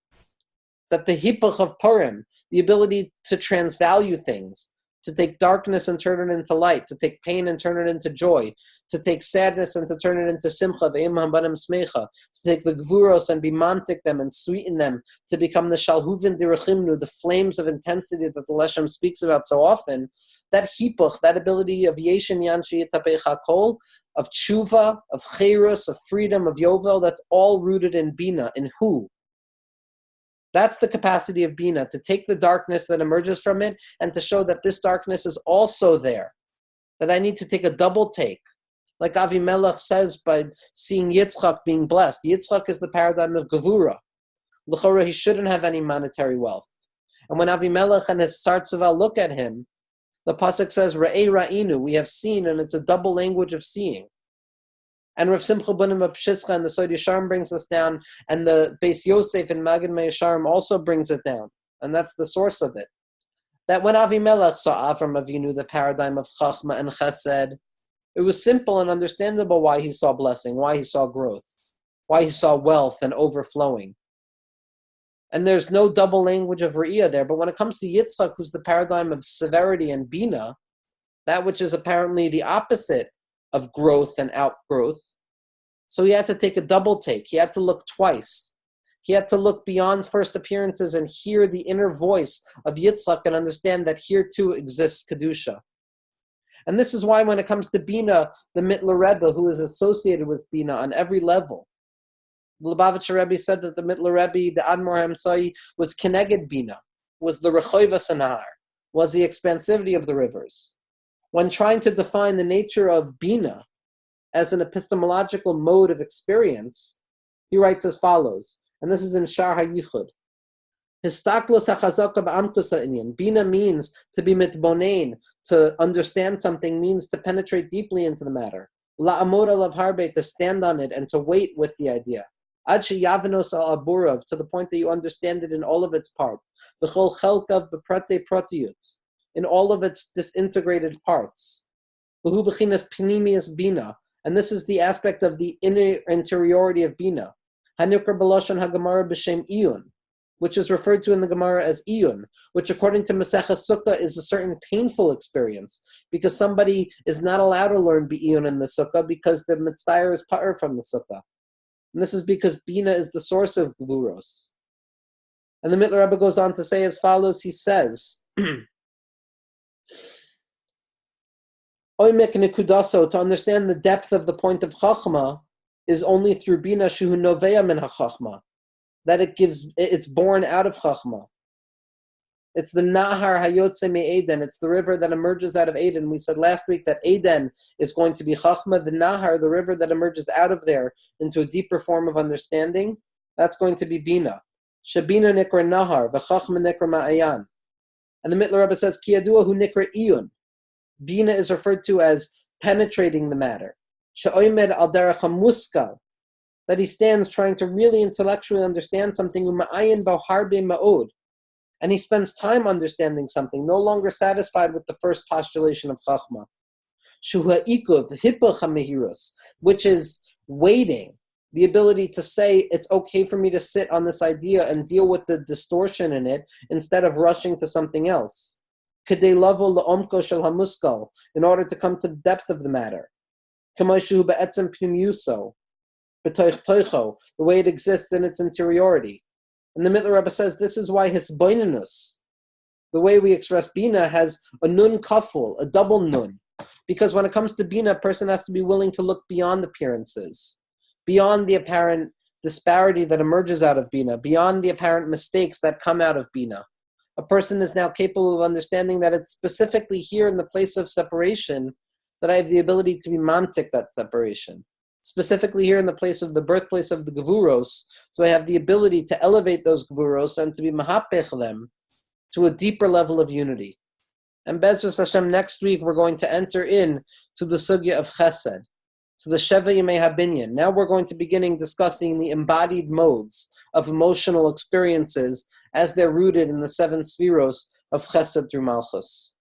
that the Hippach of Purim, the ability to transvalue things, to take darkness and turn it into light, to take pain and turn it into joy, to take sadness and to turn it into simcha, to take the gvuros and be mantik them and sweeten them, to become the shalhuvin dirachimnu, the flames of intensity that the Leshem speaks about so often, that hipuch, that ability of yeshin yanshi yitapei chakol, of tshuva, of cherus, of freedom, of yovel, that's all rooted in Binah, in Hu. That's the capacity of Binah, to take the darkness that emerges from it and to show that this darkness is also there, that I need to take a double take. Like Avimelech says by seeing Yitzchak being blessed. Yitzchak is the paradigm of Gevura. L'chora, he shouldn't have any monetary wealth. And when Avimelech and his Sartzaval look at him, the Pasuk says, Ra'ei Ra'inu, we have seen, and it's a double language of seeing. And Rav Simcha Bunim of Pshischa and the Sod Yesharim brings this down, and the Beis Yosef and Magid Me'Yesharim also brings it down, and that's the source of it. That when Avimelech saw Avram Avinu, the paradigm of Chachma and Chesed, it was simple and understandable why he saw blessing, why he saw growth, why he saw wealth and overflowing. And there's no double language of Re'iyah there, but when it comes to Yitzchak, who's the paradigm of severity and Binah, that which is apparently the opposite of growth and outgrowth. So he had to take a double take. He had to look twice. He had to look beyond first appearances and hear the inner voice of Yitzchak and understand that here too exists Kedusha. And this is why when it comes to Binah, the Mittler Rebbe, who is associated with Binah on every level, the Lubavitcher Rebbe said that the Mittler Rebbe, the Admor Hamsai, was Keneged Binah, was the Rechoiva Sanahar, was the expansivity of the rivers. When trying to define the nature of Binah as an epistemological mode of experience, he writes as follows, and this is in Shar HaYichud. Histaklos hachazaka b'amkus ha'inyan. Binah means to be mitbonein, to understand something means to penetrate deeply into the matter. La'amod alav harbe, to stand on it and to wait with the idea. Ad sheyavenos al aburav, to the point that you understand it in all of its parts. V'chol chelkav b'prate protiyut, in all of its disintegrated parts. V'hu b'chinas pnimius Binah, and this is the aspect of the interiority of Binah. Hanukar b'lashon hagemara b'shem iyun, which is referred to in the Gemara as iyun, which according to Maseches Sukkah is a certain painful experience, because somebody is not allowed to learn iyun in the Sukkah because the mitzvah is pa'er from the Sukkah. And this is because Binah is the source of Gvuros. And the Mittler Rebbe goes on to say as follows, he says, Oimek nekudaso, to understand the depth of the point of Chachma is only through Binah shuhu noveya min ha-Chachma, that it's born out of Chachma. It's the Nahar Hayotze Me'eden, it's the river that emerges out of Eden. We said last week that Eden is going to be Chachma, the Nahar, the river that emerges out of there into a deeper form of understanding, that's going to be Binah. Shabina Nikra Nahar, V'Chachma Nikra Ma'ayan. And the Mittler Rebbe says, Ki Yadua Hu Nikra Iyun. Binah is referred to as penetrating the matter. She'oimed al derech hamuskal, that he stands trying to really intellectually understand something, u'ma'ayin bo harbe ma'od, and he spends time understanding something, no longer satisfied with the first postulation of Chachma. Shu ha'ikuv, hipuch ha'mehirus, which is waiting, the ability to say, it's okay for me to sit on this idea and deal with the distortion in it instead of rushing to something else. Kedei lavo la'omko shel hamuskal, in order to come to the depth of the matter. K'moshu be'etzem pnimiuso, the way it exists in its interiority. And the Mittler Rebbe says this is why hisboinenus, the way we express Binah has a nun kaful, a double nun. Because when it comes to Binah, a person has to be willing to look beyond appearances, beyond the apparent disparity that emerges out of Binah, beyond the apparent mistakes that come out of Binah. A person is now capable of understanding that it's specifically here in the place of separation that I have the ability to be mamtik that separation. Specifically here in the place of the birthplace of the Gevuros, so I have the ability to elevate those Gevuros and to be mahapech them to a deeper level of unity. And Bezras Hashem, next week we're going to enter in to the sugya of chesed, to the Sheva Yemei HaBinyan. Now we're going to begin discussing the embodied modes of emotional experiences as they're rooted in the seven spheros of chesed through malchus.